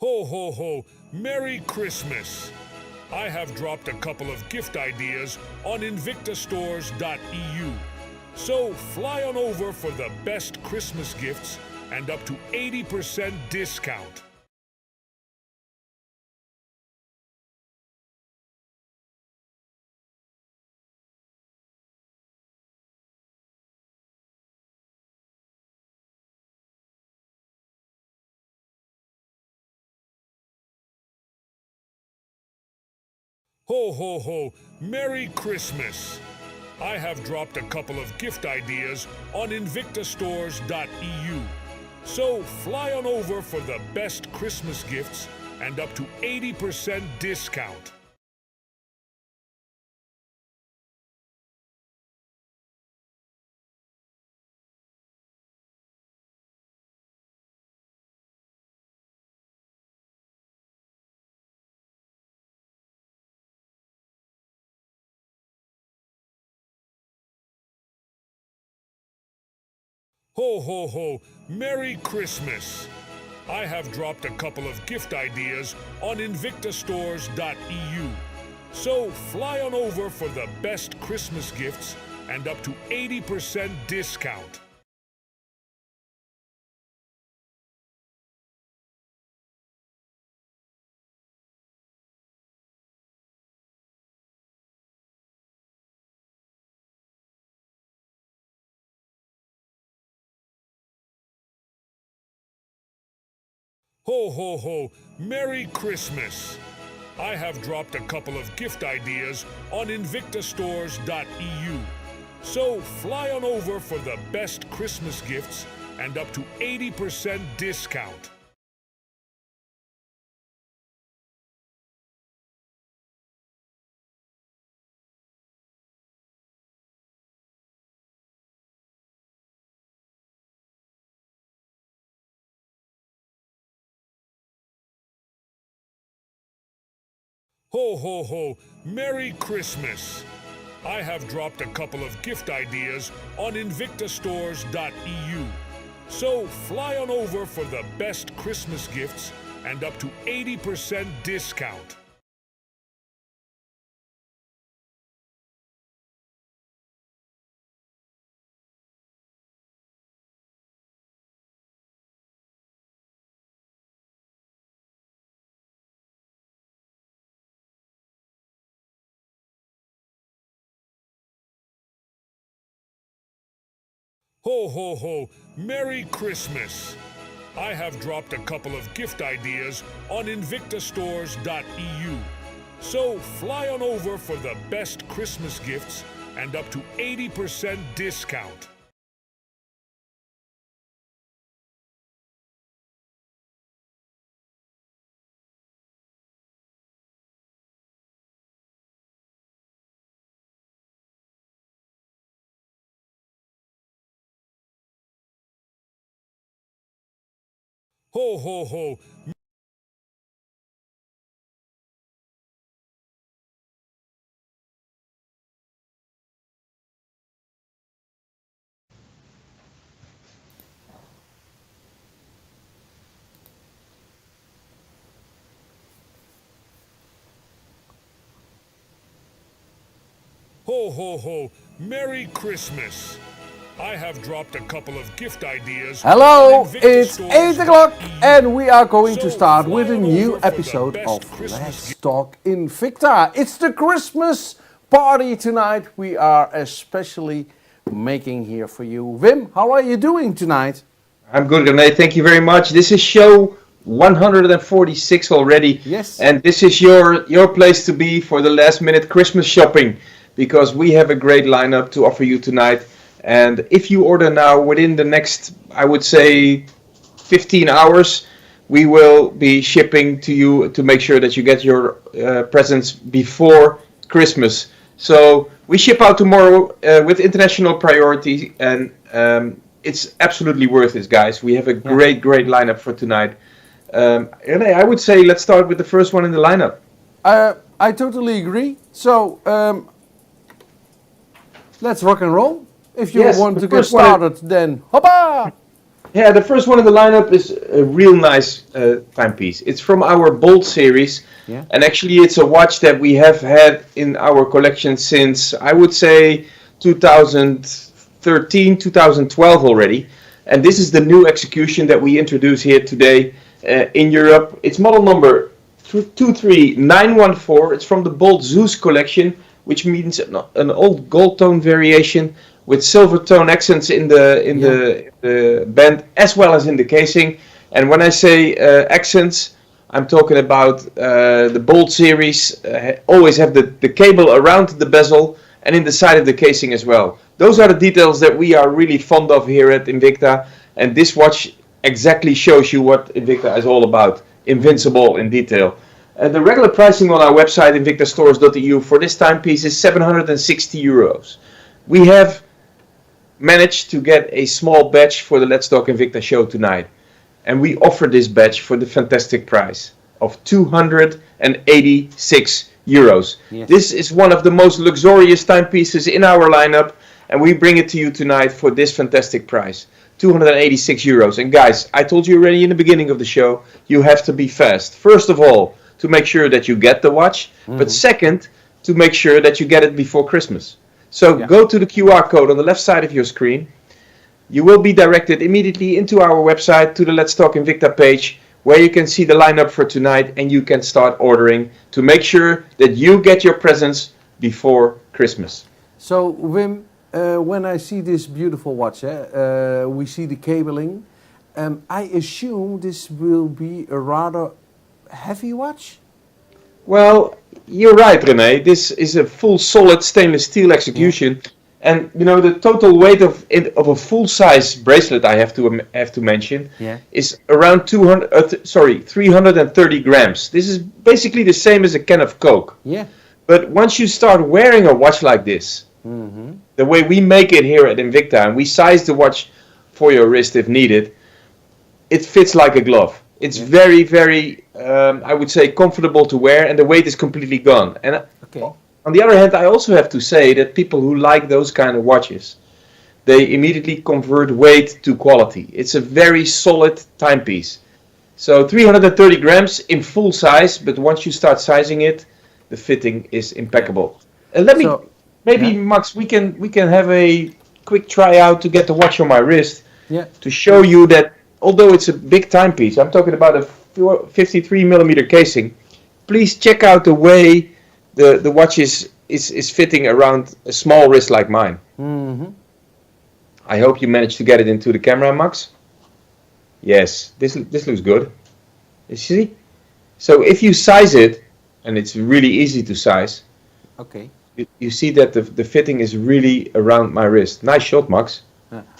Ho, ho, ho! Merry Christmas! I have dropped a couple of gift ideas on invictastores.eu. So fly on over for the best Christmas gifts and up to 80% discount. Ho, ho, ho! Merry Christmas! I have dropped a couple of gift ideas on invictastores.eu. So fly on over for the best Christmas gifts and up to 80% discount. Ho, ho, ho! Merry Christmas! I have dropped a couple of gift ideas on invictastores.eu. So fly on over for the best Christmas gifts and up to 80% discount. Ho, ho, ho! Merry Christmas! I have dropped a couple of gift ideas on invictastores.eu. So fly on over for the best Christmas gifts and up to 80% discount. Ho, ho, ho! Merry Christmas! I have dropped a couple of gift ideas on invictastores.eu. So fly on over for the best Christmas gifts and up to 80% discount. Ho, ho, ho! Merry Christmas! I have dropped a couple of gift ideas on invictastores.eu. So fly on over for the best Christmas gifts and up to 80% discount. Ho, ho, ho! Ho, ho, ho! Merry Christmas! I have dropped a couple of gift ideas. Hello, it's 8 o'clock and we are going to start with a new episode of Let's Talk Invicta. It's the Christmas party tonight we are especially making here for you. Wim, how are you doing tonight? I'm good, René. Thank you very much. This is show 146 already. Yes. And this is your place to be for the last minute Christmas shopping, because we have a great lineup to offer you tonight. And if you order now, within the next, I would say, 15 hours, we will be shipping to you to make sure that you get your presents before Christmas. So we ship out tomorrow with international priority, and it's absolutely worth it, guys. We have a great lineup for tonight. René, I would say let's start with the first one in the lineup. I totally agree. So let's rock and roll. If you want to get started, then hoppa! Yeah, the first one in the lineup is a real nice timepiece. It's from our Bolt series, Yeah. and actually it's a watch that we have had in our collection since, I would say, 2013, 2012 already. And this is the new execution that we introduce here today in Europe. It's model number 23914. It's from the Bolt Zeus collection, which means an old gold tone variation with silver tone accents in the band as well as in the casing. And when I say accents, I'm talking about the Bolt series always have the cable around the bezel and in the side of the casing as well. Those are the details that we are really fond of here at Invicta, and this watch exactly shows you what Invicta is all about. Invincible in detail. The regular pricing on our website, invictastores.eu, for this timepiece is 760 euros. We have managed to get a small badge for the Let's Talk Invicta show tonight. And we offer this badge for the fantastic price of 286 euros. Yes. This is one of the most luxurious timepieces in our lineup, and we bring it to you tonight for this fantastic price. 286 euros. And guys, I told you already in the beginning of the show, you have to be fast. First of all, to make sure that you get the watch, but second, to make sure that you get it before Christmas. So go to the QR code on the left side of your screen. You will be directed immediately into our website to the Let's Talk Invicta page, where you can see the lineup for tonight and you can start ordering to make sure that you get your presents before Christmas. So Wim, when I see this beautiful watch, we see the cabling. I assume this will be a rather heavy watch? Well, you're right, René. This is a full solid stainless steel execution. And you know, the total weight of a full-size bracelet, I have to mention, is around 330 grams. This is basically the same as a can of Coke. Yeah. But once you start wearing a watch like this, the way we make it here at Invicta, and we size the watch for your wrist if needed, it fits like a glove. It's very, very, I would say, comfortable to wear, and the weight is completely gone. And on the other hand, I also have to say that people who like those kind of watches, they immediately convert weight to quality. It's a very solid timepiece. So 330 grams in full size, but once you start sizing it, the fitting is impeccable. And Max, we can have a quick tryout to get the watch on my wrist to show you that although it's a big timepiece, I'm talking about a 53 millimeter casing. Please check out the way the watch is fitting around a small wrist like mine. I hope you managed to get it into the camera, Max. Yes, this looks good. You see? So if you size it, and it's really easy to size, you see that the fitting is really around my wrist. Nice shot, Max.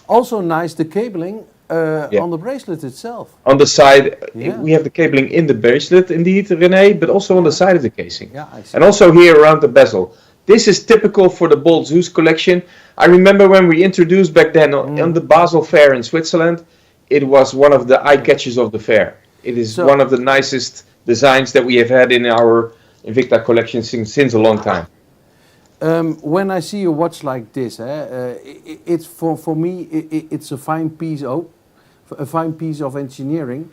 Also nice the cabling on the bracelet itself. On the side, we have the cabling in the bracelet, indeed, René, but also on the side of the casing. Yeah, I see. And also here around the bezel. This is typical for the Bolt Zeus collection. I remember when we introduced back then on the Basel Fair in Switzerland, it was one of the eye catches of the fair. It is one of the nicest designs that we have had in our Invicta collection since a long time. When I see a watch like this, it's for me it's a fine piece of engineering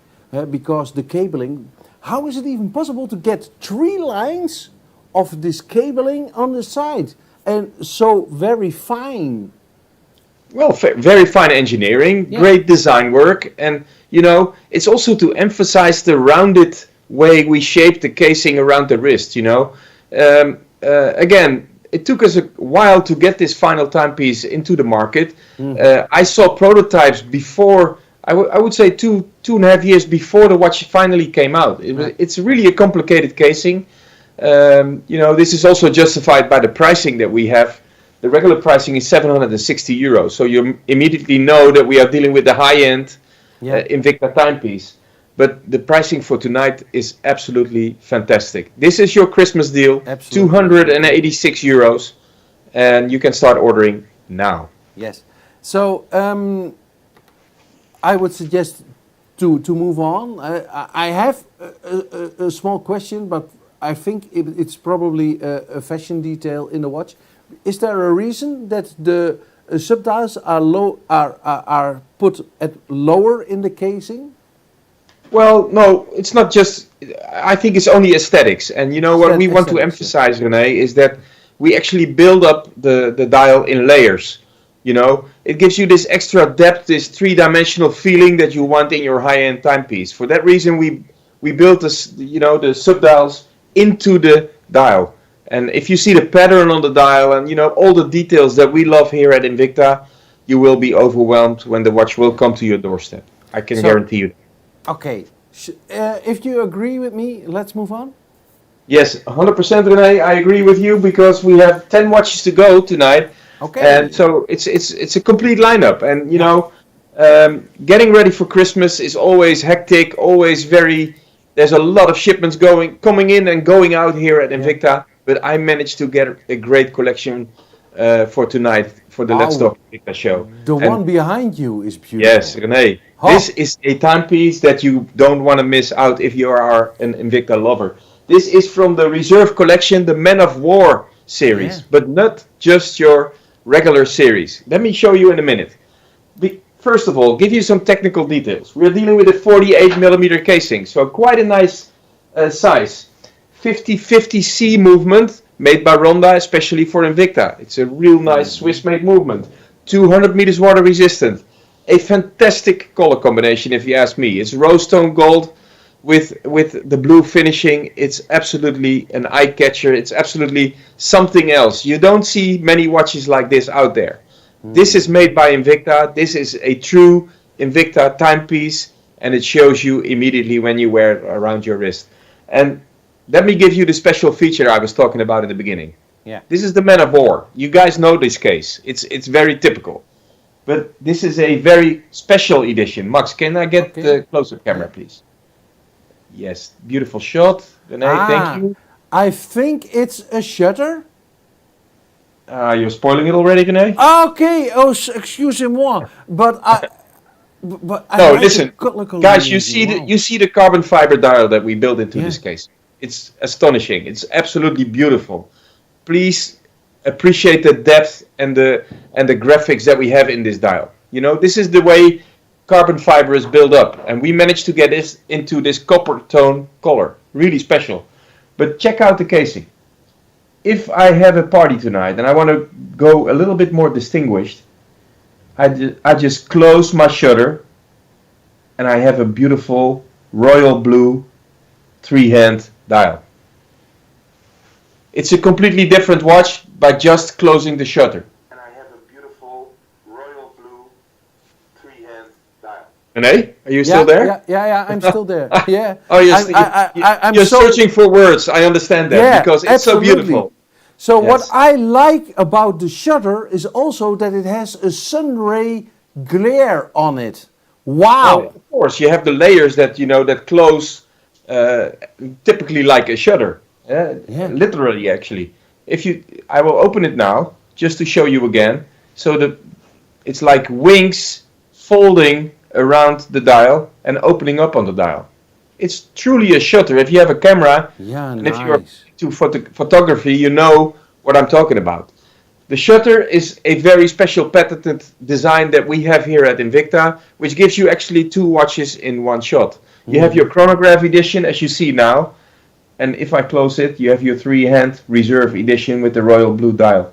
because the cabling. How is it even possible to get 3 lines of this cabling on the side and so very fine? Well, very fine engineering, great design work, and you know, it's also to emphasize the rounded way we shape the casing around the wrist. You know, again, it took us a while to get this final timepiece into the market. I saw prototypes before. I would say two and a half years before the watch finally came out. It's really a complicated casing. You know, this is also justified by the pricing that we have. The regular pricing is 760 euros, so you immediately know that we are dealing with the high-end Invicta timepiece. But the pricing for tonight is absolutely fantastic. This is your Christmas deal, 286 euros, and you can start ordering now. Yes. So I would suggest to move on. I have a small question, but I think it's probably a fashion detail in the watch. Is there a reason that the subdials are are put at lower in the casing? Well, no, it's not just. I think it's only aesthetics, and you know what we want to emphasize, Renee, is that we actually build up the dial in layers. You know, it gives you this extra depth, this three-dimensional feeling that you want in your high-end timepiece. For that reason, we built this, you know, the subdials into the dial. And if you see the pattern on the dial and you know all the details that we love here at Invicta, you will be overwhelmed when the watch will come to your doorstep. I can guarantee you. Okay, if you agree with me, let's move on. Yes, 100% Renee, I agree with you because we have 10 watches to go tonight. Okay. And so it's a complete lineup. And you know, getting ready for Christmas is always hectic, always very. There's a lot of shipments coming in and going out here at Invicta. But I managed to get a great collection for tonight for the Let's Talk Invicta show. The one behind you is beautiful. Yes, Renee. This is a timepiece that you don't want to miss out if you are an Invicta lover. This is from the Reserve collection, the Men of War series, but not just your regular series. Let me show you in a minute. First of all, give you some technical details. We're dealing with a 48mm casing, so quite a nice size. 50-50C movement made by Ronda, especially for Invicta. It's a real nice Swiss-made movement. 200 meters water resistant. A fantastic color combination, if you ask me. It's rose tone gold with the blue finishing. It's absolutely an eye catcher. It's absolutely something else. You don't see many watches like this out there. This is made by Invicta. This is a true Invicta timepiece, and it shows you immediately when you wear it around your wrist. And let me give you the special feature I was talking about in the beginning. Yeah. This is the Man of War. You guys know this case. It's very typical. But this is a very special edition. Max, can I get the close-up camera, please? Yes, beautiful shot. Renee, thank you. I think it's a shutter. You're spoiling it already, Renee? Okay, excusez-moi. But I no, like listen, guys, you see the carbon fiber dial that we built into this case. It's astonishing. It's absolutely beautiful. Please appreciate the depth and the graphics that we have in this dial. You know, this is the way carbon fiber is built up, and we managed to get this into this copper tone color. Really special. But check out the casing. If I have a party tonight and I want to go a little bit more distinguished, I just close my shutter and I have a beautiful royal blue 3-hand dial. It's a completely different watch by just closing the shutter. And I have a beautiful royal blue 3-hand dial. Renee, are you still there? Yeah, I'm still there. Yeah. Oh, you're searching for words. I understand that because it's so beautiful. So what I like about the shutter is also that it has a sun ray glare on it. Wow! Well, of course, you have the layers that that close typically like a shutter. Literally, actually. I will open it now just to show you again. So it's like wings folding around the dial and opening up on the dial. It's truly a shutter. If you have a camera, and if you're into photography, you know what I'm talking about. The shutter is a very special patented design that we have here at Invicta, which gives you actually 2 watches in one shot. You have your chronograph edition, as you see now, and if I close it, you have your 3-hand reserve edition with the royal blue dial.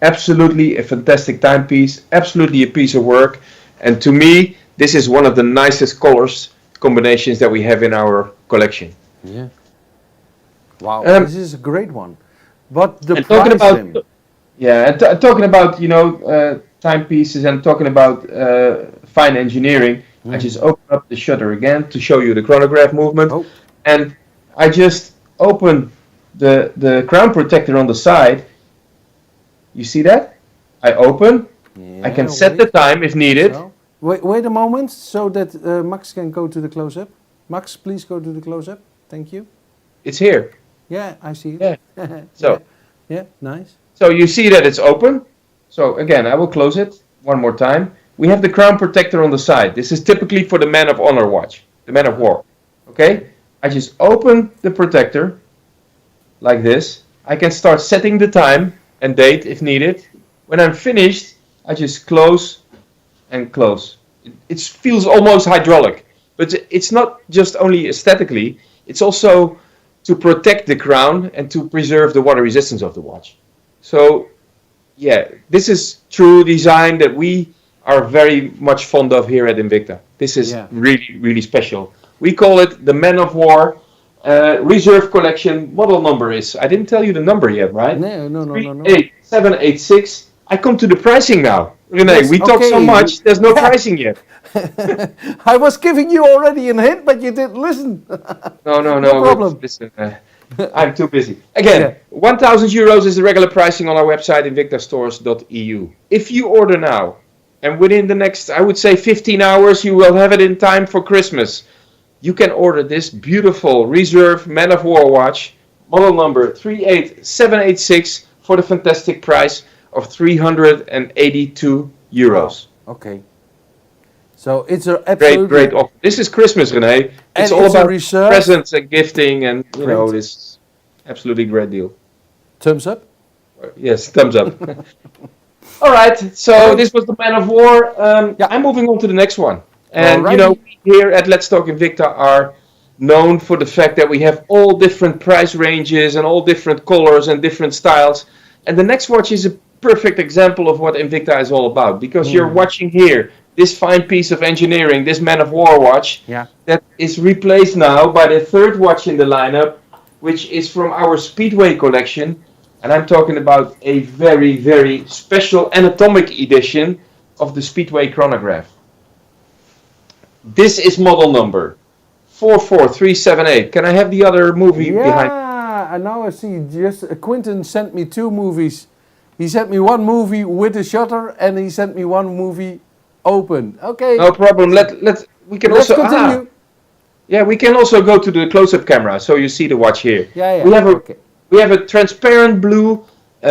Absolutely a fantastic timepiece, absolutely a piece of work, and to me, this is one of the nicest colors combinations that we have in our collection. Yeah. Wow, this is a great one. But the talking about timepieces and talking about fine engineering, I just open up the shutter again to show you the chronograph movement, and I just open the crown protector on the side. You see that? I open. I can set the time if needed. So, wait a moment, so that Max can go to the close-up. Max, please go to the close-up. Thank you. It's here. Yeah, I see it. Yeah. Yeah, nice. So you see that it's open. So again, I will close it one more time. We have the crown protector on the side. This is typically for the Man of Honor watch, the Man of War. Okay? I just open the protector like this. I can start setting the time and date if needed When I'm finished, I just close and close. It feels almost hydraulic, but it's not just only aesthetically, it's also to protect the crown and to preserve the water resistance of the watch. So yeah, this is true design that we are very much fond of here at Invicta. This is really, really special. We call it the Man of War Reserve Collection. Model number is, I didn't tell you the number yet, right? No. 38786. I come to the pricing now. Renee, Yes, we talk so okay. much, there's no pricing yet. I was giving you already a hint, but you didn't listen. No problem. Listen, I'm too busy. Again, 1,000 euros is the regular pricing on our website, invictastores.eu. If you order now, and within the next, I would say 15 hours, you will have it in time for Christmas. You can order this beautiful Reserve Man of War watch, model number 38786, for the fantastic price of 382 euros. Wow. Okay. So it's an absolute great offer. This is Christmas, Renee. It's all about presents and gifting, and you know, this absolutely great deal. Thumbs up? Yes, thumbs up. All right, so this was the Man of War. I'm moving on to the next one. And you know, we here at Let's Talk Invicta are known for the fact that we have all different price ranges and all different colors and different styles. And the next watch is a perfect example of what Invicta is all about, because you're watching here this fine piece of engineering, this Man of War watch, that is replaced now by the third watch in the lineup, which is from our Speedway collection. And I'm talking about a very, very special anatomic edition of the Speedway chronograph. This is model number 44378. Can I have the other movie behind? Yeah, and now I see. Just Quentin sent me two movies. He sent me one movie with a shutter, and he sent me one movie open. Okay. No problem. We can Let's also continue. Yeah, we can also go to the close-up camera, so you see the watch here. Yeah. We have a transparent blue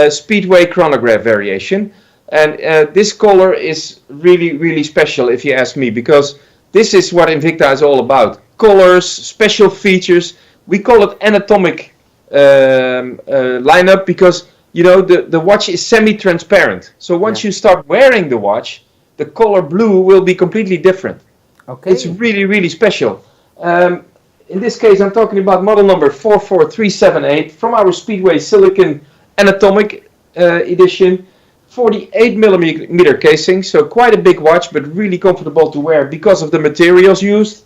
Speedway chronograph variation, and this color is really, really special, if you ask me, because this is what Invicta is all about. Colors, special features. We call it anatomic lineup because, you know, the watch is semi-transparent. So once you start wearing the watch, the color blue will be completely different. Okay. It's really, really special. In this case, I'm talking about model number 44378 from our Speedway Silicon Anatomic edition. 48 millimeter casing, so quite a big watch, but really comfortable to wear because of the materials used.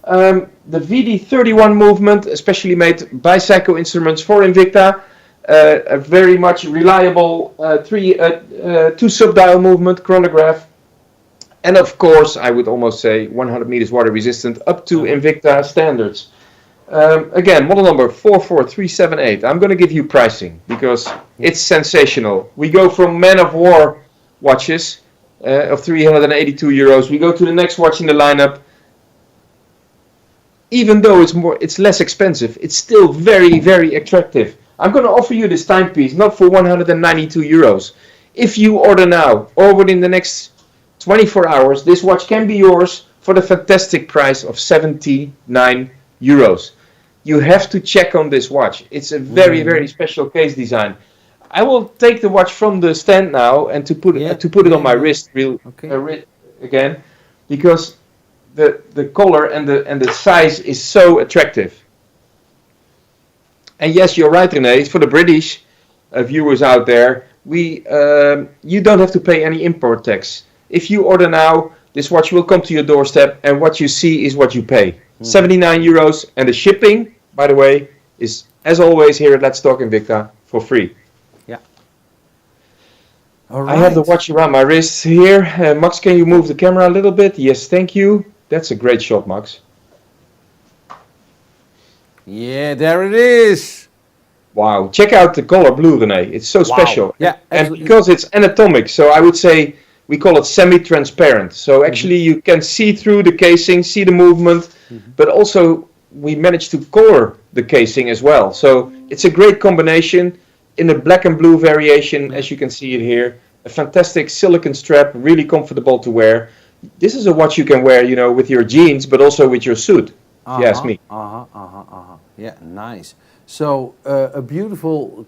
The VD31 movement, especially made by Psycho Instruments for Invicta. A very much reliable two sub-dial movement chronograph. And of course, I would almost say 100 meters water resistant up to Invicta standards. Again, model number 44378. I'm going to give you pricing because it's sensational. We go from Man of War watches of 382 euros. We go to the next watch in the lineup. Even though it's less expensive, it's still very, very attractive. I'm going to offer you this timepiece, not for 192 euros. If you order now or within the next 24 hours, this watch can be yours for the fantastic price of 79 euros. You have to check on this watch. It's a very, very special case design. I will take the watch from the stand now and to put it on my wrist again, because the color and the size is so attractive. And yes, you're right, René. For the British viewers out there, you don't have to pay any import tax. If you order now, this watch will come to your doorstep, and what you see is what you pay. 79 euros, and the shipping, by the way, is, as always here at Let's Talk Invicta, for free. Yeah. All right. I have the watch around my wrist here. Max, can you move the camera a little bit? Yes, thank you. That's a great shot, Max. Yeah, there it is. Wow, check out the color blue, René. It's so special. Yeah, and because it's anatomic, so I would say we call it semi-transparent. So actually you can see through the casing, see the movement, but also we managed to color the casing as well. So it's a great combination in a black and blue variation, as you can see it here. A fantastic silicone strap, really comfortable to wear. This is a watch you can wear, you know, with your jeans, but also with your suit, if you ask me. Yeah, nice. So a beautiful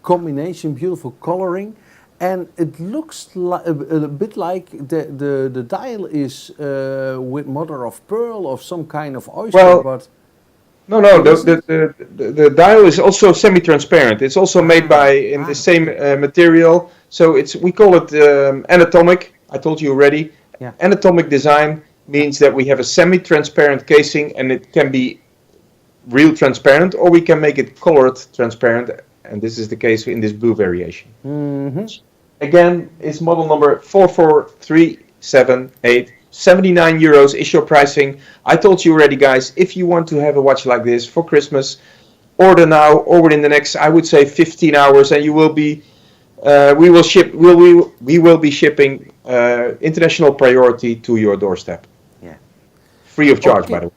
combination, beautiful coloring. and it looks a bit like the dial is with mother of pearl of some kind of oyster, Well, but no, the dial is also semi-transparent. It's also made in the same material. So we call it anatomic. I told you already. Yeah. Anatomic design means that we have a semi-transparent casing, and it can be real transparent, or we can make it colored transparent. And this is the case in this blue variation. Mm-hmm. Again, it's model number 44378. 79 euros is your pricing. I told you already, guys, if you want to have a watch like this for Christmas, order now or within the next, I would say, 15 hours, and you will be, we will be shipping international priority to your doorstep. Yeah. Free of charge, by the way.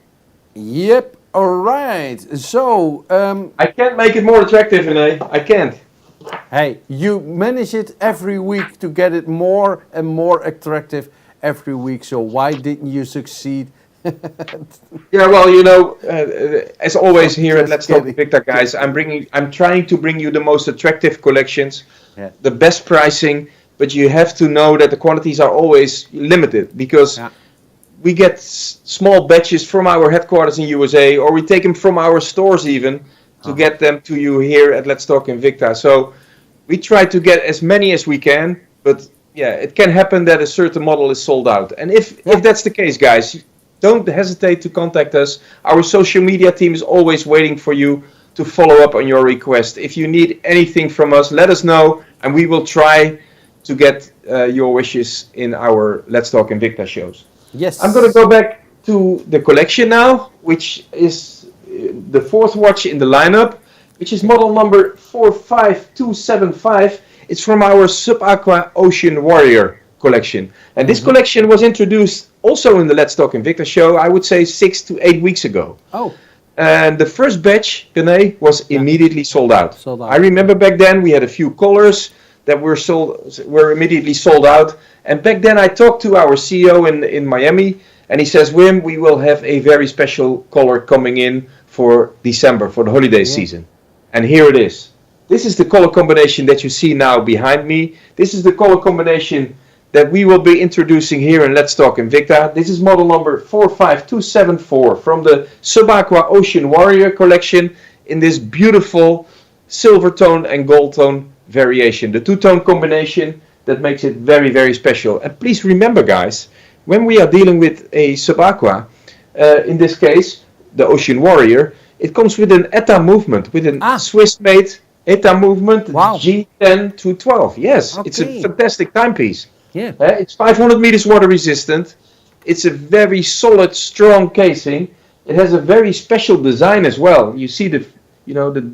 Yep. All right. So I can't make it more attractive, René. I can't. hey, you manage it every week to get it more and more attractive every week. So why didn't you succeed? Yeah, well, as always here at Let's Talk Invicta, guys, I'm trying to bring you the most attractive collections, the best pricing, but you have to know that the quantities are always limited because we get small batches from our headquarters in USA, or we take them from our stores even to get them to you here at Let's Talk Invicta. So we try to get as many as we can, but yeah, it can happen that a certain model is sold out. And if that's the case, guys, don't hesitate to contact us. Our social media team is always waiting for you to follow up on your request. If you need anything from us, let us know, and we will try to get your wishes in our Let's Talk Invicta shows. Yes. I'm going to go back to the collection now, which is the fourth watch in the lineup, which is model number 45275. It's from our Sub-Aqua Ocean Warrior collection. And this collection was introduced also in the Let's Talk Invicta show, I would say 6 to 8 weeks ago. Oh. And the first batch, René, was immediately sold out. I remember back then we had a few colors that were immediately sold out. And back then I talked to our CEO in Miami, and he says, Wim, we will have a very special color coming in for December, for the holiday season. And here it is. This is the color combination that you see now behind me. This is the color combination that we will be introducing here in Let's Talk Invicta. This is model number 45274 from the Sub-Aqua Ocean Warrior collection in this beautiful silver tone and gold tone variation. The two-tone combination that makes it very, very special. And please remember, guys, when we are dealing with a Sub-Aqua, in this case, the Ocean Warrior, it comes with an ETA movement, with a Swiss-made ETA movement, G10 to 12. Yes, it's a fantastic timepiece. Yeah. It's 500 meters water resistant. It's a very solid, strong casing. It has a very special design as well. You see the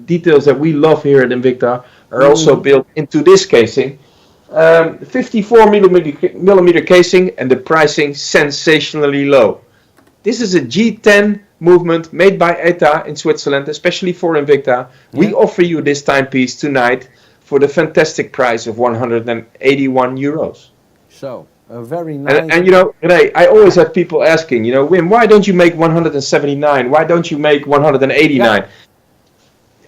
details that we love here at Invicta are also built into this casing. 54 millimeter casing, and the pricing sensationally low. This is a G10 movement made by ETA in Switzerland, especially for Invicta. We offer you this timepiece tonight for the fantastic price of 181 euros. So, a very nice... And René, I always have people asking, Wim, why don't you make 179? Why don't you make 189? Yeah.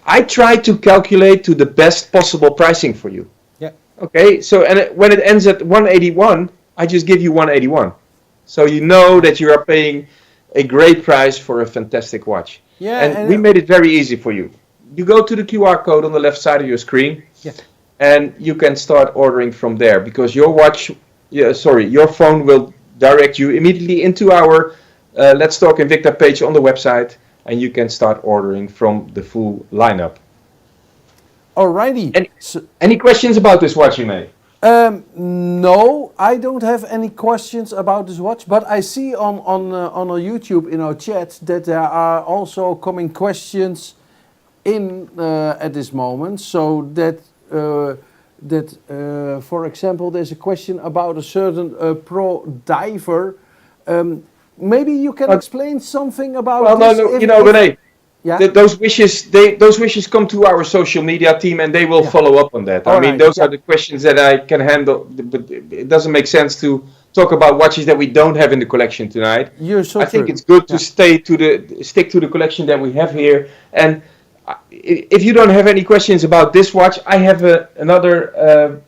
I try to calculate to the best possible pricing for you. Yeah. Okay, so when it ends at 181, I just give you 181. So you know that you are paying a great price for a fantastic watch. Yeah, and we made it very easy for you. You go to the QR code on the left side of your screen, and you can start ordering from there, because your phone will direct you immediately into our Let's Talk Invicta page on the website, and you can start ordering from the full lineup. Alrighty. Any questions about this watch, you may? No, I don't have any questions about this watch, but I see on our YouTube in our chat that there are also coming questions in at this moment. So that for example, there's a question about a certain pro diver. Maybe you can explain something about this. No, René. Yeah. Those wishes come to our social media team, and they will follow up on that. Those are the questions that I can handle. But it doesn't make sense to talk about watches that we don't have in the collection tonight. I think it's good to stick to the collection that we have here. And if you don't have any questions about this watch, I have another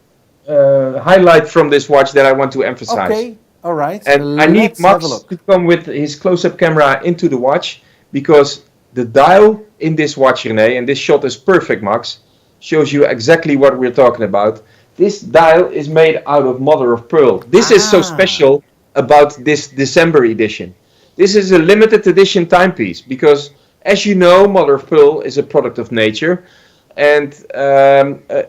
highlight from this watch that I want to emphasize. Okay, all right. And I need Let's have a Max look. to come with his close-up camera into the watch, because the dial in this watch, René, and this shot is perfect, Max, shows you exactly what we're talking about. This dial is made out of mother of pearl. This is so special about this December edition. This is a limited edition timepiece because, as you know, mother of pearl is a product of nature, and a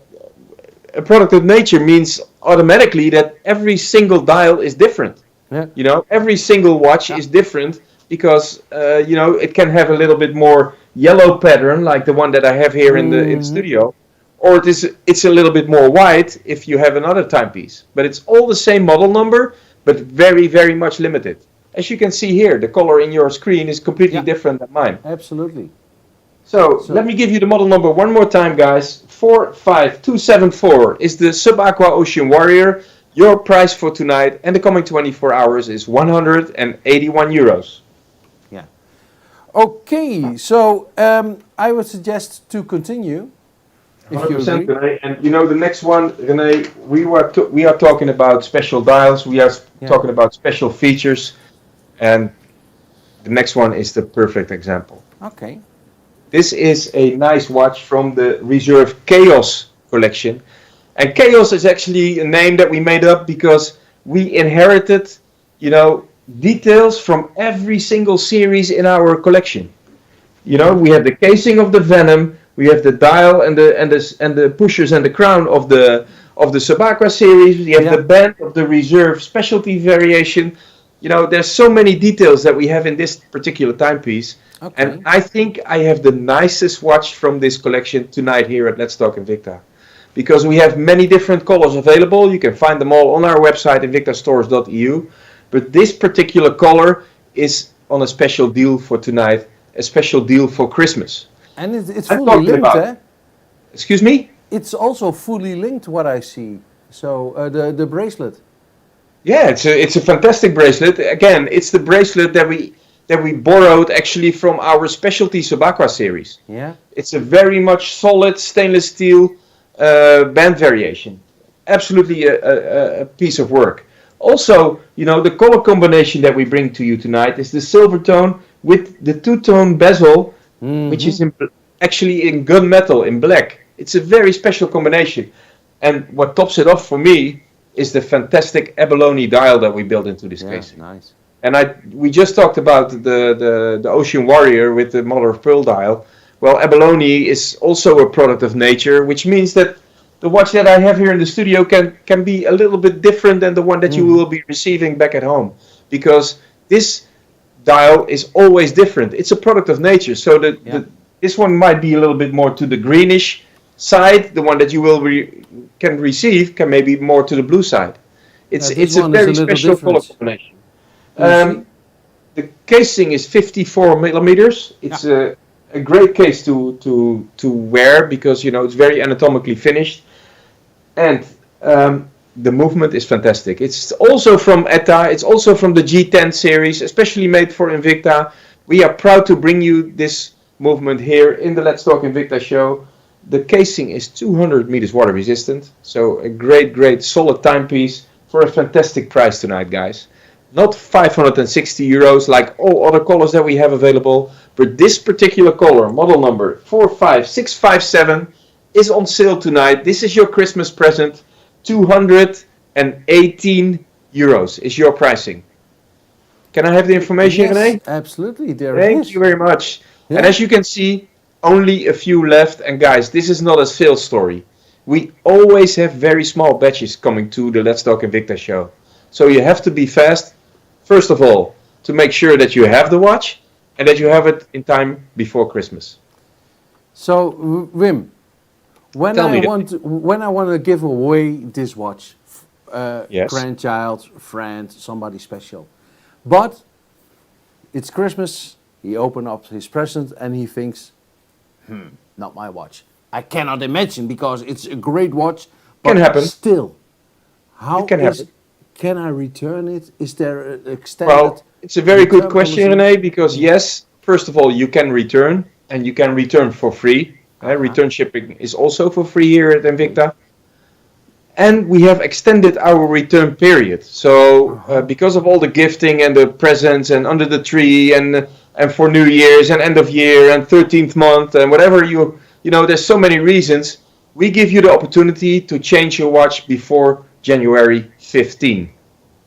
product of nature means automatically that every single dial is different. Yeah. You know, every single watch is different because you know, it can have a little bit more yellow pattern like the one that I have here in the studio, or it's a little bit more white if you have another timepiece. But it's all the same model number, but very, very much limited. As you can see here, the color in your screen is completely different than mine. Absolutely. So let me give you the model number one more time, guys. 45274 is the Sub-Aqua Ocean Warrior. Your price for tonight and the coming 24 hours is 181 euros. Yeah. Okay, so I would suggest to continue. If you 100%, agree. René. And you know, the next one, René, we are talking about special dials. We are talking about special features. And the next one is the perfect example. Okay. This is a nice watch from the Reserve Chaos collection. And Chaos is actually a name that we made up because we inherited, you know, details from every single series in our collection. You know, we have the casing of the Venom, we have the dial and the pushers and the crown of the Sub-Aqua series. We have the band of the Reserve specialty variation. You know, there's so many details that we have in this particular timepiece. Okay. And I think I have the nicest watch from this collection tonight here at Let's Talk Invicta. Because we have many different colors available. You can find them all on our website, invictastores.eu. But this particular color is on a special deal for tonight, a special deal for Christmas. And it's fully linked, eh? Excuse me? It's also fully linked, what I see. So the bracelet. Yeah, it's a fantastic bracelet. Again, it's the bracelet that we borrowed actually from our specialty Sub-Aqua series. Yeah. It's a very much solid stainless steel band variation. Absolutely a piece of work. Also, you know, the color combination that we bring to you tonight is the silver tone with the two-tone bezel, which is actually in gunmetal, in black. It's a very special combination. And what tops it off for me is the fantastic abalone dial that we built into this case. Nice. And we just talked about the Ocean Warrior with the mother of pearl dial. Well, abalone is also a product of nature, which means that the watch that I have here in the studio can be a little bit different than the one that you will be receiving back at home, because this dial is always different. It's a product of nature, so this one might be a little bit more to the greenish side. The one that you will can receive can maybe more to the blue side. It's a very special color combination. The casing is 54 millimeters. It's a great case to wear because, you know, it's very anatomically finished, and the movement is fantastic. It's also from ETA. It's also from the G10 series, especially made for Invicta. We are proud to bring you this movement here in the Let's Talk Invicta show. The casing is 200 meters water resistant, so a great solid timepiece for a fantastic price tonight, guys. Not 560 euros like all other colors that we have available, but this particular color, model number 45657, is on sale tonight. This is your Christmas present. 218 euros is your pricing. Can I have the information, René? Absolutely. Thank you very much. Yeah. And as you can see, only a few left. And guys, this is not a sales story. We always have very small batches coming to the Let's Talk Invicta show. So you have to be fast, first of all, to make sure that you have the watch and that you have it in time before Christmas. So, Wim, when I want to give away this watch, grandchild, friend, somebody special, but it's Christmas, he opens up his present and he thinks, not my watch. I cannot imagine, because it's a great watch, but can happen. Still, how it can happen. Can I return it? Is there an extended? Well, it's a very good question, René, because yes, first of all, you can return, and you can return for free. Return shipping is also for free here at Invicta. And we have extended our return period. So because of all the gifting and the presents and under the tree and for New Year's and end of year and 13th month and whatever there's so many reasons. We give you the opportunity to change your watch before January 15.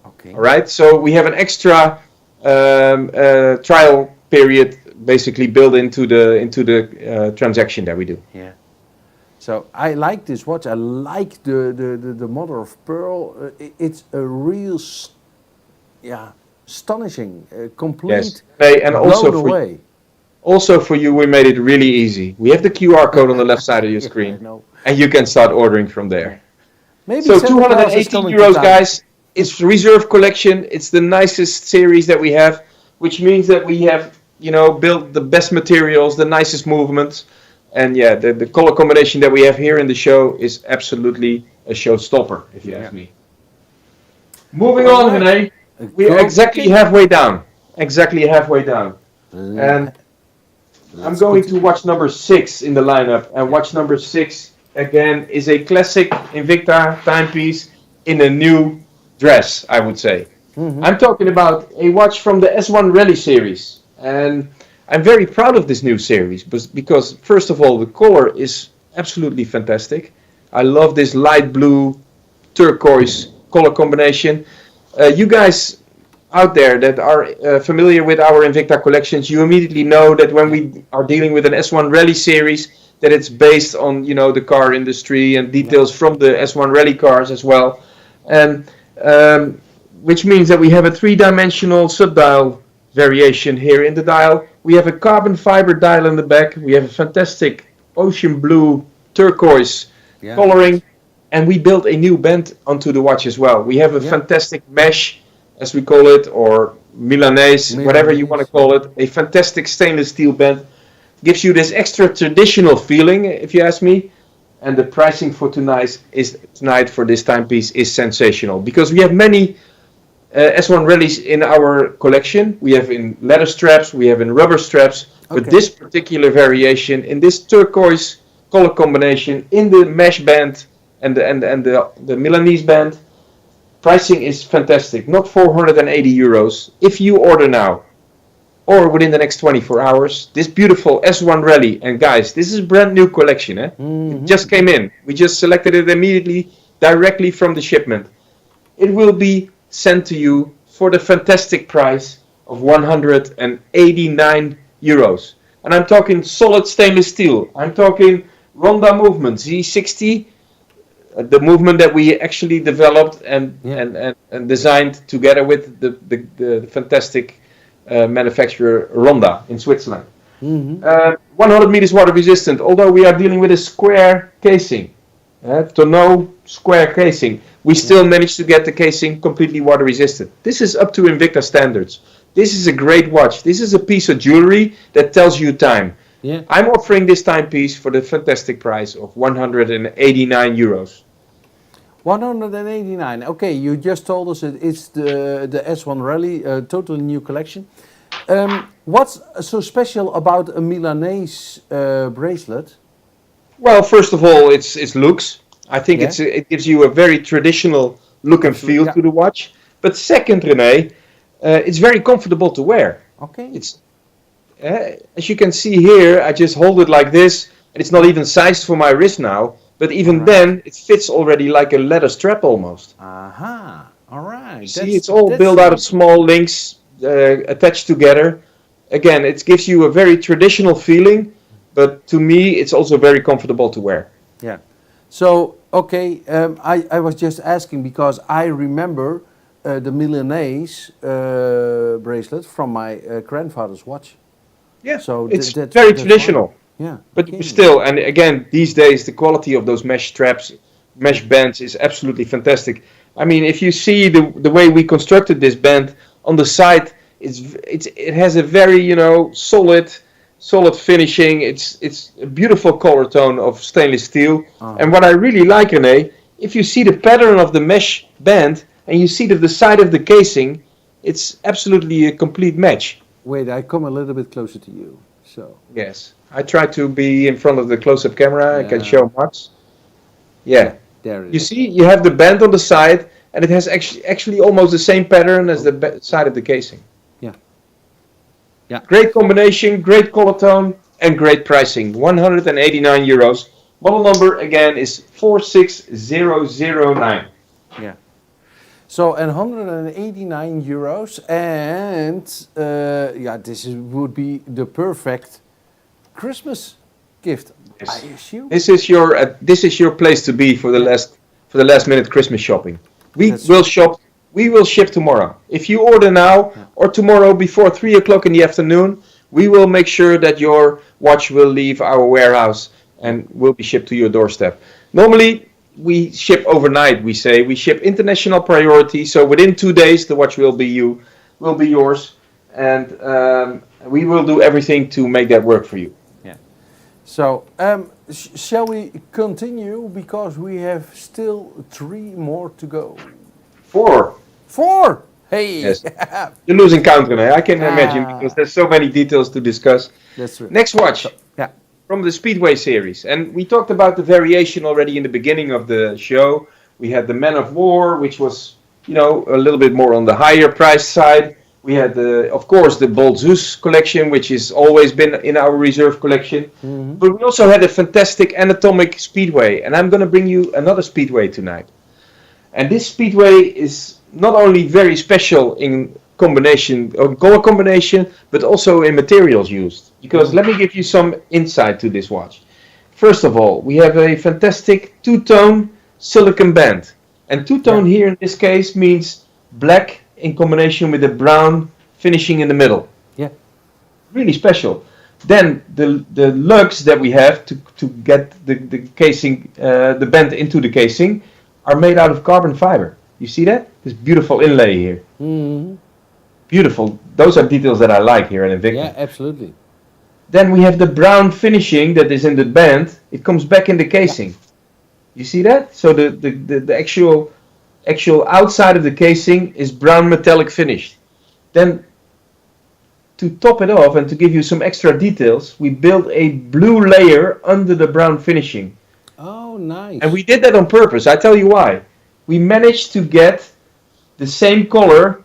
Okay. All right. So we have an extra trial period basically built into the transaction that we do. Yeah. So I like this watch. I like the mother of pearl. It's a real, astonishing, complete, Yes. And blown away. Also for you, we made it really easy. We have the QR code on the left side of your screen, and you can start ordering from there. Maybe so Santa Claus is 218 coming euros, to town. guys. It's reserve collection. It's the nicest series that we have, which means that we have built the best materials, the nicest movements. And the color combination that we have here in the show is absolutely a showstopper, if you ask me. Moving on, René. We are exactly halfway down. And I'm going to watch number 6 in the lineup. And watch number 6, again, is a classic Invicta timepiece in a new dress, I would say. Mm-hmm. I'm talking about a watch from the S1 Rally series. And I'm very proud of this new series because, first of all, the color is absolutely fantastic. I love this light blue turquoise color combination. You guys out there that are familiar with our Invicta collections, you immediately know that when we are dealing with an S1 Rally series, that it's based on the car industry and details from the S1 Rally cars as well, and which means that we have a 3-dimensional sub-dial variation here in the dial. We have a carbon fiber dial in the back. We have a fantastic ocean blue turquoise coloring, and we built a new band onto the watch as well. We have a fantastic mesh, as we call it, or Milanese, whatever you want to call it. A fantastic stainless steel band. Gives you this extra traditional feeling, if you ask me. And the pricing for tonight for this timepiece is sensational, because we have many S1 Rallies in our collection. We have in leather straps, we have in rubber straps, but this particular variation in this turquoise color combination in the mesh band and the Milanese band, pricing is fantastic. Not 480 euros. If you order now or within the next 24 hours, this beautiful S1 Rally, and guys, this is a brand new collection. It just came in. We just selected it immediately, directly from the shipment. It will be sent to you for the fantastic price of 189 euros. And I'm talking solid stainless steel. I'm talking Ronda movement, Z60, the movement that we actually developed and designed together with the fantastic manufacturer Ronda in Switzerland. 100 meters water resistant, although we are dealing with a square casing. Tonneau square casing. We still managed to get the casing completely water resistant. This is up to Invicta standards. This is a great watch. This is a piece of jewelry that tells you time. I'm offering this timepiece for the fantastic price of 189 euros. 189. Okay, you just told us it's the S1 Rally, totally new collection. What's so special about a Milanese bracelet? Well, first of all, it's looks. I think it gives you a very traditional look and feel to the watch. But second, René, it's very comfortable to wear. Okay. It's as you can see here, I just hold it like this, and it's not even sized for my wrist now. But even then, it fits already like a leather strap almost. Aha. All right. See, it's all built out of small links attached together. Again, it gives you a very traditional feeling, but to me, it's also very comfortable to wear. Yeah. So, okay, I was just asking because I remember the Milanese bracelet from my grandfather's watch. Yeah, so it's very traditional. Fine. Yeah, but still, and again, these days the quality of those mesh straps, mesh bands is absolutely fantastic. I mean, if you see the way we constructed this band on the side, it has a very solid finishing. It's a beautiful color tone of stainless steel. And what I really like, René, if you see the pattern of the mesh band and you see the side of the casing, it's absolutely a complete match. Wait, I come a little bit closer to you. So yes, I try to be in front of the close-up camera. I can show much. Yeah, There it You is. see, you have the band on the side, and it has actually almost the same pattern as the side of the casing. Yeah. Yeah. Great combination, great color tone, and great pricing. 189 euros. Model number again is 46009. Yeah. So, and 189 euros, and yeah, would be the perfect Christmas gift, Yes. I assume. This is your place to be for the last minute Christmas shopping. We That's will shop. We will ship tomorrow. If you order now or tomorrow before 3 o'clock in the afternoon, we will make sure that your watch will leave our warehouse and will be shipped to your doorstep. Normally, we ship overnight. We ship international priority. So within 2 days, the watch will be yours, and we will do everything to make that work for you. Yeah. So, shall we continue, because we have still 3 more to go. 4. 4. Hey. Yes. You're losing count, René. I can imagine, because there's so many details to discuss. That's true. Next watch. Yeah. From the Speedway series. And we talked about the variation already in the beginning of the show. We had the Man of War, which was, a little bit more on the higher price side. We had, of course, the Bold Zeus collection, which has always been in our reserve collection. Mm-hmm. But we also had a fantastic anatomic Speedway. And I'm going to bring you another Speedway tonight. And this Speedway is not only very special in color combination, but also in materials used. Because let me give you some insight to this watch. First of all, we have a fantastic two-tone silicon band. And two-tone here in this case means black in combination with a brown finishing in the middle. Yeah. Really special. Then the lugs that we have to get the casing, the band into the casing, are made out of carbon fiber. You see that? This beautiful inlay here. Mm-hmm. Beautiful. Those are details that I like here in Invicta. Yeah, absolutely. Then we have the brown finishing that is in the band. It comes back in the casing. You see that? So the actual outside of the casing is brown metallic finished. Then to top it off and to give you some extra details, we built a blue layer under the brown finishing. Oh, nice. And we did that on purpose. I tell you why. We managed to get the same color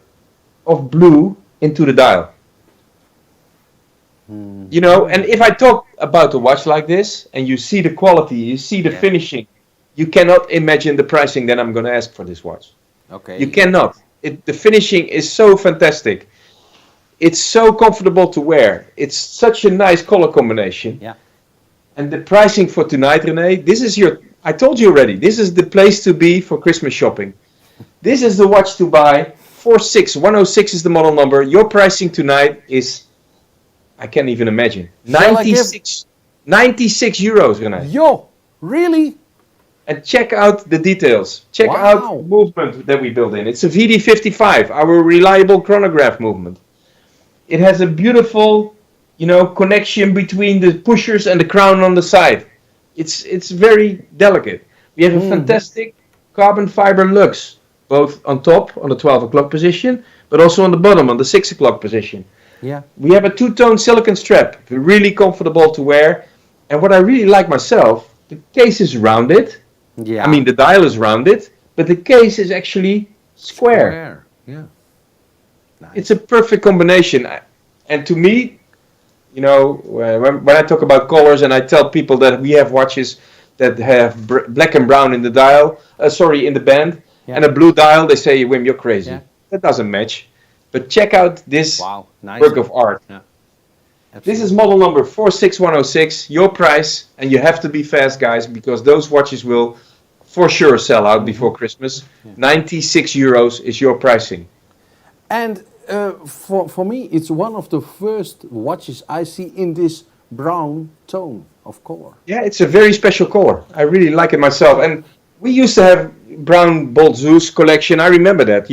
of blue into the dial. And if I talk about a watch like this, and you see the quality, you see the finishing, you cannot imagine the pricing that I'm going to ask for this watch. Okay. You cannot. The finishing is so fantastic. It's so comfortable to wear. It's such a nice color combination. Yeah. And the pricing for tonight, René, I told you already, this is the place to be for Christmas shopping. This is the watch to buy. 46106 is the model number. Your pricing tonight is, I can't even imagine, 96 euros, René. Yo, really? And check out the details. Check out the movement that we built in. It's a VD55, our reliable chronograph movement. It has a beautiful, connection between the pushers and the crown on the side. It's very delicate. We have a fantastic carbon fiber lugs, both on top on the 12 o'clock position, but also on the bottom on the 6 o'clock position. Yeah. We have a two-tone silicon strap, really comfortable to wear. And what I really like myself, the case is rounded. Yeah. I mean, the dial is rounded, but the case is actually square. Yeah. Nice. It's a perfect combination. And to me, when I talk about colors and I tell people that we have watches that have black and brown in the dial, in the band, and a blue dial, they say, Wim, you're crazy. Yeah. That doesn't match. But check out this work of art. Yeah. This is model number 46106, your price, and you have to be fast, guys, because those watches will for sure sell out before Christmas. 96 euros is your pricing. And for me, it's one of the first watches I see in this brown tone of color. Yeah, it's a very special color. I really like it myself. And we used to have brown Bold Zeus collection. I remember that,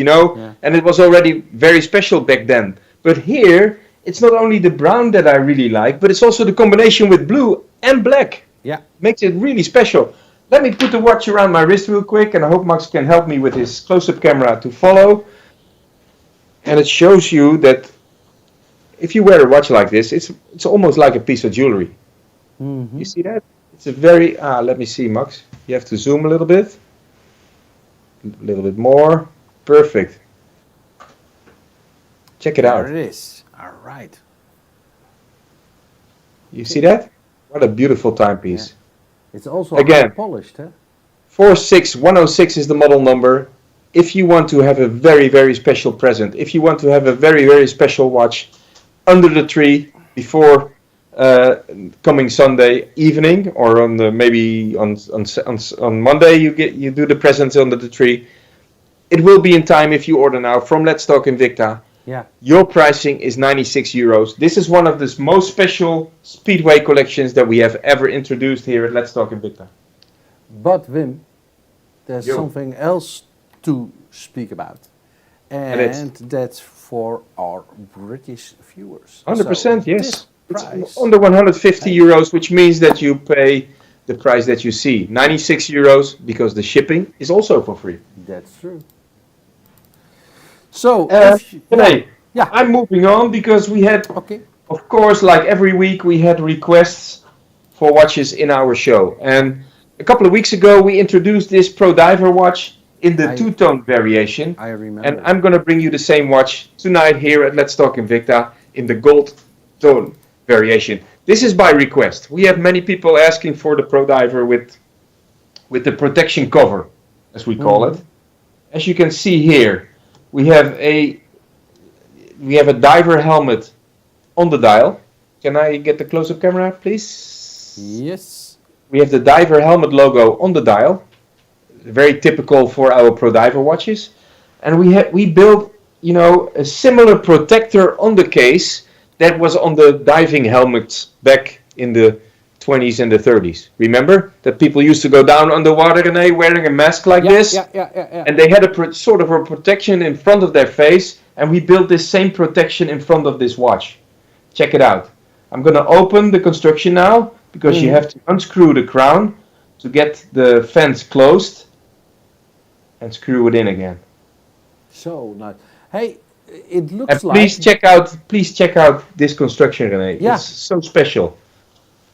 and it was already very special back then. But here, it's not only the brown that I really like, but it's also the combination with blue and black. Yeah. Makes it really special. Let me put the watch around my wrist real quick, and I hope Max can help me with his close-up camera to follow. And it shows you that if you wear a watch like this, it's almost like a piece of jewelry. Mm-hmm. You see that? It's a very, let me see, Max. You have to zoom a little bit. A little bit more. Perfect. Check it out. There it is. All right. You see that? What a beautiful timepiece. Yeah. It's also Again. polished, huh? 46106 is the model number. If you want to have a very, very special present, if you want to have a very, very special watch under the tree before coming Sunday evening, or on the maybe on Monday you do the presents under the tree, it will be in time if you order now from Let's Talk Invicta. Yeah. Your pricing is 96 euros. This is one of the most special Speedway collections that we have ever introduced here at Let's Talk Invicta. But Wim, there's Yo. something else to speak about. And that's for our British viewers. 100%, So yes. this price, It's under 150 euros, which means that you pay the price that you see. 96 euros, because the shipping is also for free. that's true. So, Today, yeah. I'm moving on because we had, Okay. of course, like every week, we had requests for watches in our show. And a couple of weeks ago, we introduced this Pro Diver watch in the two-tone variation. I remember. And I'm going to bring you the same watch tonight here at Let's Talk Invicta in the gold tone variation. This is by request. We have many people asking for the Pro Diver with the protection cover, as we call it. As you can see here, we have a diver helmet on the dial. Can I get the close-up camera, please? Yes. We have the diver helmet logo on the dial. Very typical for our Pro Diver watches. And we built, a similar protector on the case that was on the diving helmets back in the 20s and the 30s. Remember that people used to go down underwater and wearing a mask like this? Yeah. And they had a sort of a protection in front of their face, and we built this same protection in front of this watch. Check it out. I'm going to open the construction now, because you have to unscrew the crown to get the fence closed and screw it in again. So nice. Hey, it looks And like... please check out this construction, René. Yeah. It's so special.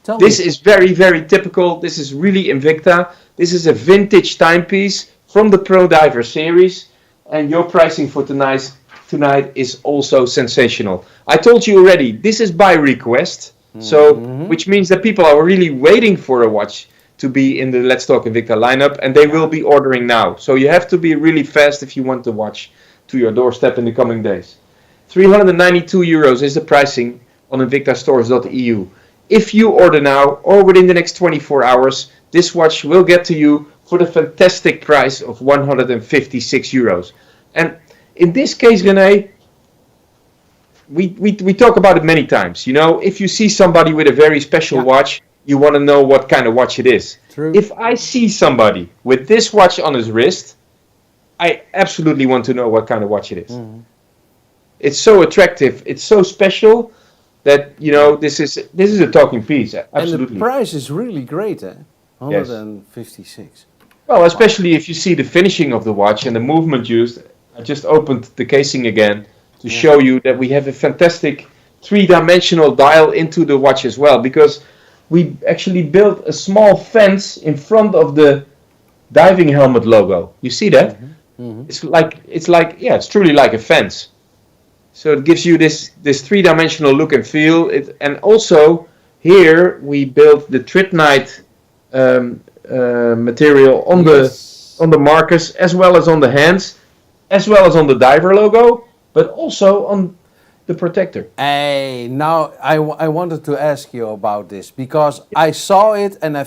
Tell This me. is very, very typical. This is really Invicta. This is a vintage timepiece from the Pro Diver series. And your pricing for tonight is also sensational. I told you already, this is by request. So, which means that people are really waiting for a watch to be in the Let's Talk Invicta lineup. And they will be ordering now. So you have to be really fast if you want the watch to your doorstep in the coming days. 392 euros is the pricing on invictastores.eu. If you order now or within the next 24 hours, this watch will get to you for the fantastic price of 156 euros. And in this case, René, we talk about it many times. If you see somebody with a very special watch, you want to know what kind of watch it is. True. If I see somebody with this watch on his wrist, I absolutely want to know what kind of watch it is. It's so attractive. It's so special. That this is a talking piece, absolutely. And the price is really great, eh? 156. Well, especially if you see the finishing of the watch and the movement used. I just opened the casing again to show you that we have a fantastic three-dimensional dial into the watch as well, because we actually built a small fence in front of the diving helmet logo. You see that? It's truly like a fence. So it gives you this three-dimensional look and feel. And also here we built the Tritnite material on the markers, as well as on the hands, as well as on the diver logo, but also on the protector. Hey, now I wanted to ask you about this, because I saw it and I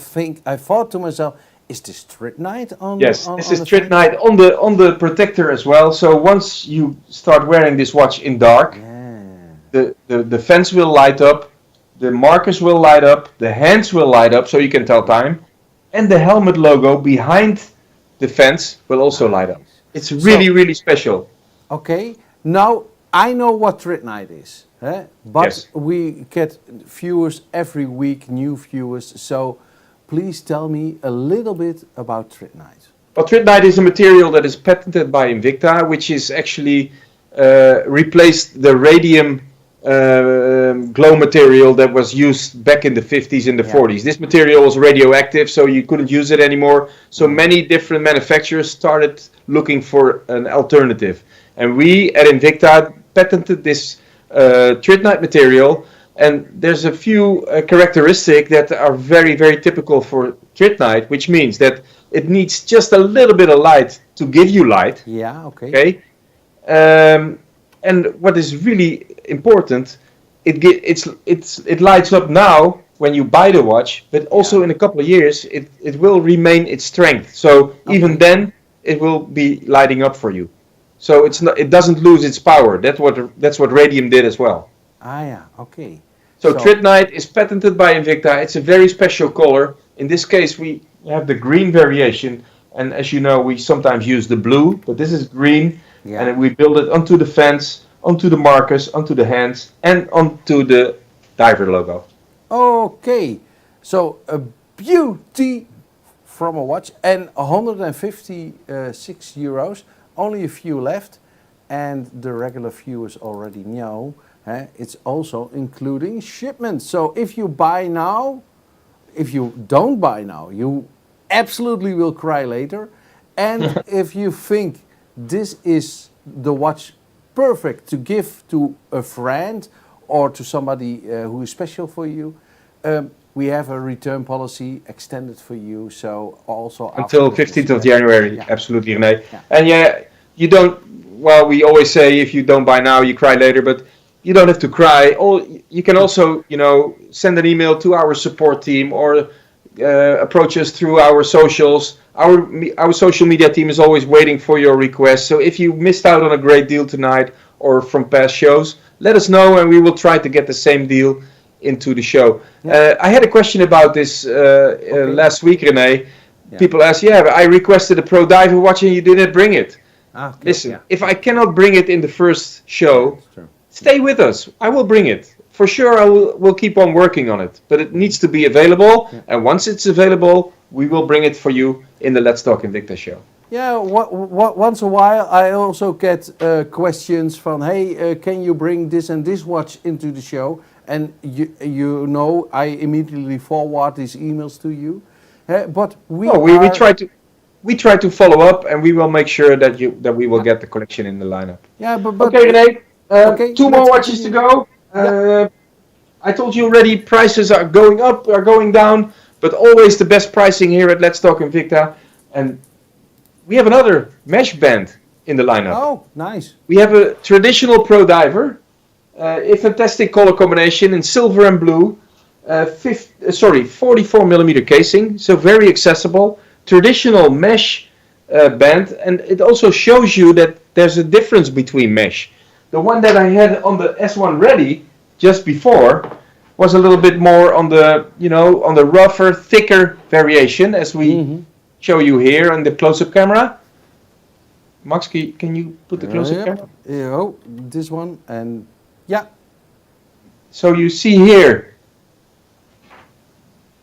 thought to myself, is this Tritnite on? Yes, on, this on is the Tritnite on the protector as well. So once you start wearing this watch in dark, the fence will light up, the markers will light up, the hands will light up, so you can tell time, and the helmet logo behind the fence will also light up. It's really, really special. Okay, now I know what Tritnite is, but we get viewers every week, new viewers. So please tell me a little bit about Tritnite. Well, Tritnite is a material that is patented by Invicta, which is actually replaced the radium glow material that was used back in the 50s and the 40s. This material was radioactive, so you couldn't use it anymore. So many different manufacturers started looking for an alternative. And we at Invicta patented this tritnite material. And there's a few characteristics that are very, very typical for tritnite, which means that it needs just a little bit of light to give you light. Yeah, okay. Okay. And what is really important, it lights up now when you buy the watch, but also in a couple of years it will remain its strength. So even then it will be lighting up for you. So it doesn't lose its power. That's what radium did as well. Ah, yeah, okay. So tritnite is patented by Invicta. It's a very special color. In this case, we have the green variation, and as you know, we sometimes use the blue, but this is green. Yeah. And we build it onto the fence, onto the markers, onto the hands, and onto the diver logo. Okay, so a beauty from a watch, and 156 euros, only a few left, and the regular viewers already know, it's also including shipment. So if you buy now, if you don't buy now, you absolutely will cry later. And if you think this is the watch perfect to give to a friend or to somebody who is special for you, we have a return policy extended for you. So also until 15th of January, absolutely, René. Yeah. And you don't. Well, we always say if you don't buy now, you cry later, but you don't have to cry. You can also, send an email to our support team or approach us through our socials. Our social media team is always waiting for your requests. So if you missed out on a great deal tonight or from past shows, let us know and we will try to get the same deal into the show. I had a question about this last week, René. Yeah. People ask, I requested a Pro Diver watch and you didn't bring it. Okay. Listen, if I cannot bring it in the first show, stay with us. I will bring it. For sure, we'll keep on working on it. But it needs to be available. Yeah. And once it's available, we will bring it for you in the Let's Talk Invicta show. Yeah, once a while I also get questions from, hey, can you bring this and this watch into the show? And I immediately forward these emails to you. But we try to follow up, and we will make sure that we will get the collection in the lineup. Yeah, but okay, René. 2 more watches to go. I told you already, prices are going up, are going down, but always the best pricing here at Let's Talk Invicta. And we have another mesh band in the lineup. Oh, nice. We have a traditional Pro Diver, a fantastic color combination in silver and blue, 44 millimeter casing, so very accessible. Traditional mesh band, and it also shows you that there's a difference between mesh. The one that I had on the S1 Ready just before was a little bit more on the, on the rougher, thicker variation, as we show you here on the close-up camera. Max, can you put the close-up camera? Yeah, this one, and So you see here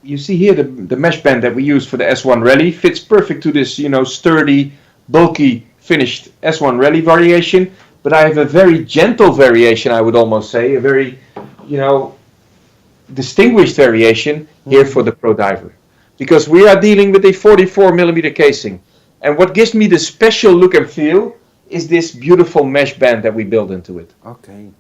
the mesh band that we use for the S1 Rally fits perfect to this, sturdy, bulky, finished S1 Rally variation. But I have a very gentle variation, I would almost say, a very, distinguished variation here for the Pro Diver. Because we are dealing with a 44 millimeter casing. And what gives me the special look and feel is this beautiful mesh band that we built into it. Okay.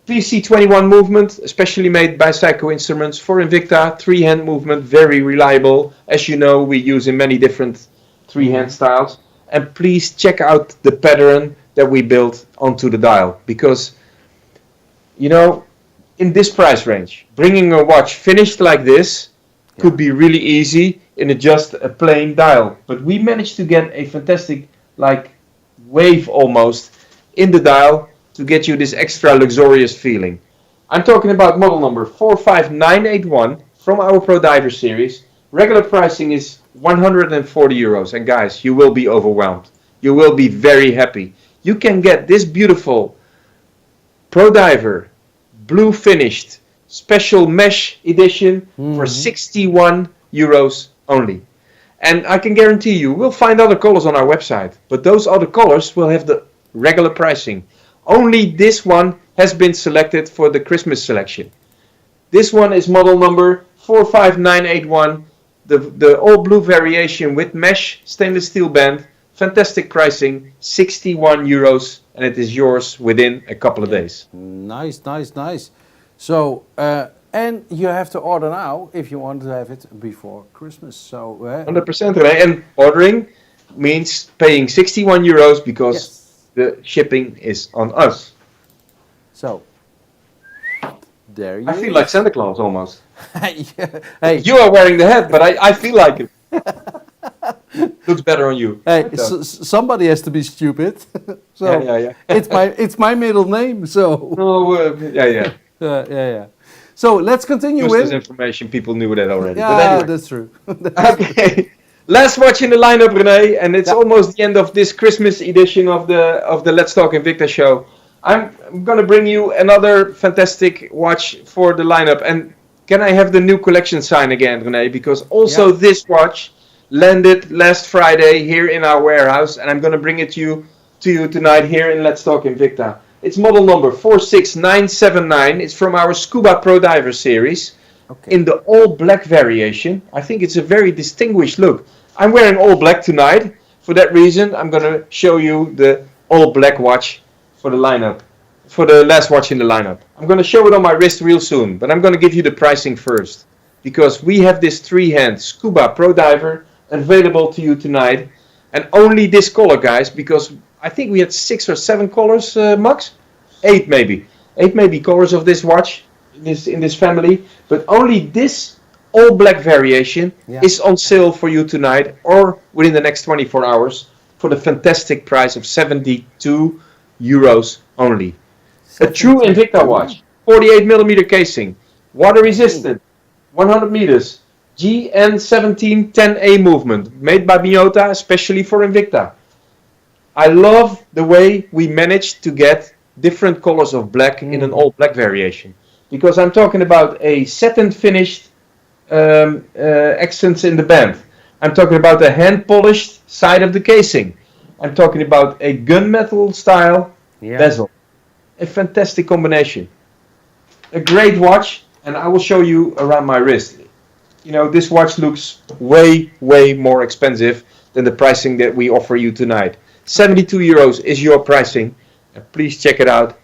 PC21 movement, especially made by Psycho Instruments for Invicta. 3-hand movement, very reliable. As you know, we use in many different 3-hand styles. And please check out the pattern that we built onto the dial. Because, in this price range, bringing a watch finished like this could be really easy in just a plain dial. But we managed to get a fantastic, wave almost in the dial to get you this extra luxurious feeling. I'm talking about model number 45981 from our Pro Diver series. Regular pricing is 140 euros. And guys, you will be overwhelmed. You will be very happy. You can get this beautiful Pro Diver blue finished special mesh edition for 61 euros only. And I can guarantee you, we'll find other colors on our website. But those other colors will have the regular pricing. Only this one has been selected for the Christmas selection. This one is model number 45981, the all blue variation with mesh stainless steel band. Fantastic pricing, 61 euros, and it is yours within a couple of days. Nice, nice, nice. So, and you have to order now if you want to have it before Christmas. So, 100%, René. And ordering means paying 61 euros because yes. the shipping is on us. So, there you I feel like Santa Claus almost. yeah. Hey, You are wearing the hat, but I feel like it. Looks better on you. hey, somebody has to be stupid. So Yeah. it's my middle name. So No, yeah. yeah. So let's continue Useless with. information. People knew that already. Yeah, But anyway. that's true. Okay. Last watch in the lineup, René, and it's almost the end of this Christmas edition of the Let's Talk Invicta show. I'm gonna bring you another fantastic watch for the lineup. And can I have the new collection sign again, René? Because also this watch landed last Friday here in our warehouse, and I'm gonna bring it to you tonight here in Let's Talk Invicta. It's model number 46979. It's from our Scuba Pro Diver series. Okay. In the all black variation. I think it's a very distinguished look. I'm wearing all black tonight. For that reason, I'm going to show you the all black watch for the lineup. For the last watch in the lineup. I'm going to show it on my wrist real soon. But I'm going to give you the pricing first. Because we have this 3-hand Scuba Pro Diver available to you tonight. And only this color, guys. Because I think we had 6 or 7 colors, Max? 8 maybe. 8 maybe colors of this watch. In this family, but only this all black variation is on sale for you tonight or within the next 24 hours for the fantastic price of 72 euros only. A true Invicta watch, 48mm casing, water resistant, 100 meters, GN1710A movement, made by Miyota especially for Invicta. I love the way we managed to get different colors of black in an all black variation. Because I'm talking about a satin finished accents in the band. I'm talking about a hand polished side of the casing. I'm talking about a gunmetal style bezel. A fantastic combination. A great watch, and I will show you around my wrist. You know, this watch looks way more expensive than the pricing that we offer you tonight. 72 euros is your pricing. Please check it out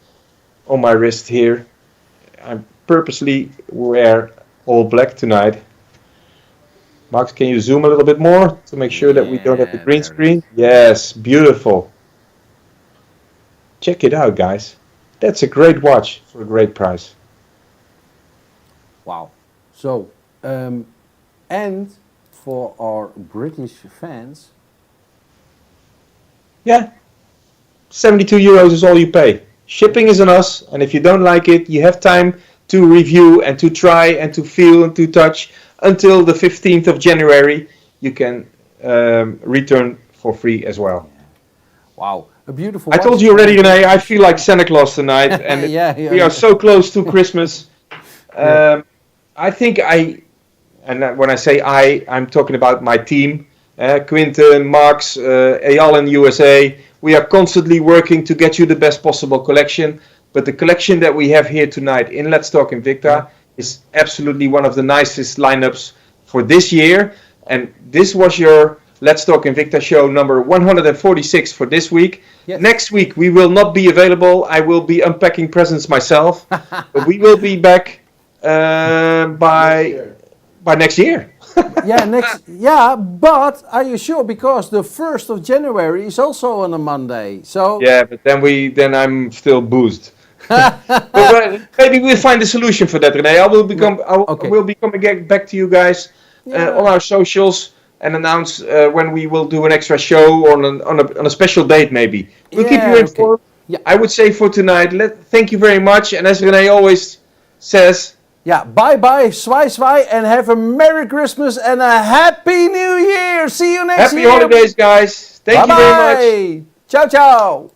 on my wrist here. I purposely wear all black tonight. Max, can you zoom a little bit more to make sure that we don't have the green screen? Yes, beautiful. Check it out, guys. That's a great watch for a great price. Wow. So, and for our British fans. Yeah, 72 euros is all you pay. Shipping is on us, and if you don't like it, you have time to review and to try and to feel and to touch until the 15th of January. You can return for free as well. Wow, a beautiful. I told you already, René, I feel like Santa Claus tonight, and we are so close to Christmas. I think when I say I'm talking about my team, Quinten, Max, Eyal in USA. We are constantly working to get you the best possible collection, but the collection that we have here tonight in Let's Talk Invicta is absolutely one of the nicest lineups for this year. And this was your Let's Talk Invicta show number 146 for this week. Yes. Next week we will not be available. I will be unpacking presents myself, but we will be back by next year. But are you sure? Because the 1st of January is also on a Monday. So yeah, but then I'm still boozed. But maybe we'll find a solution for that, René. I will be coming back to you guys on our socials and announce when we will do an extra show or on a special date. Maybe we'll keep you informed. Yeah. I would say for tonight, thank you very much. And as René always says. Yeah, bye-bye, swai, and have a Merry Christmas and a Happy New Year. See you next year. Happy holidays, guys. Thank you very much. Ciao, ciao.